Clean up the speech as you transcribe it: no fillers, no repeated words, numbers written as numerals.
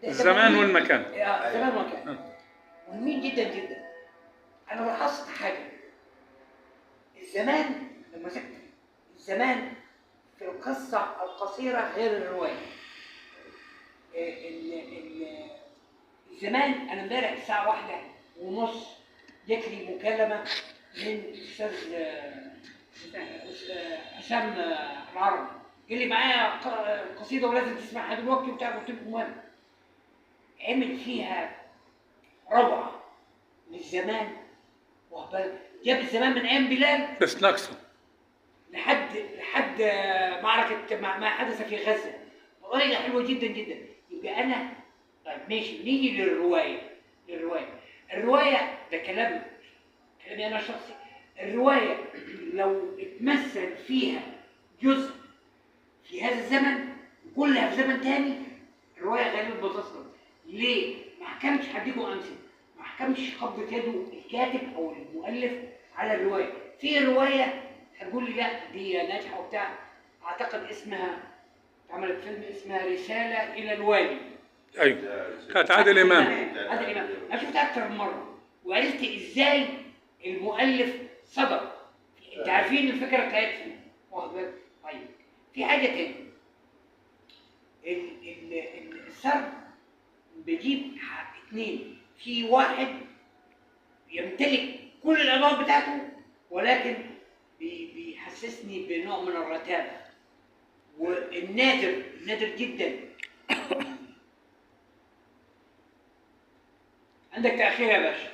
الزمان والمكان. الزمان والمكان مهمين جدا جدا. انا لاحظت حاجه، الزمان لما مسكت الزمان في القصه القصيره غير الروايه. الزمان انا امبارح الساعه 1:30 جاتلي مكالمه من الاستاذ حسام العربي، قال لي معايا قصيده ولازم تسمعها دلوقتي وبتاع. قلت له مهم. عمل فيها روعه للزمان، جاب الزمان من ايام بلال بس ناقصه لحد معركه ما حدث في غزه بطريقه حلوه جدا جدا. يبقى انا طيب ماشي، نيجي للروايه. الروايه ده كلامي انا الشخصي. الروايه لو اتمثل فيها جزء في هذا الزمن وكلها في زمن تاني، الروايه غالبا بتصدر. ليه؟ ما حكمش، هديكم امثله. ما حكمش قبضه يده الكاتب او المؤلف على الروايه. في روايه هتقول لي لا دي ناجحه وبتاع، اعتقد اسمها عملت فيلم اسمها رساله الى الوالي. ايوه كانت عادل امام. عادل امام انا شفتها اكتر من مره وعرفت ازاي المؤلف صدر. انت عارفين الفكره بتاعتهم، واخد بالك؟ طيب في حاجه تاني، السرد بيجيب اثنين، في واحد يمتلك كل الادوار بتاعته ولكن بيحسسني بنوع من الرتابه. والنادر جدا عندك تاخير يا باشا.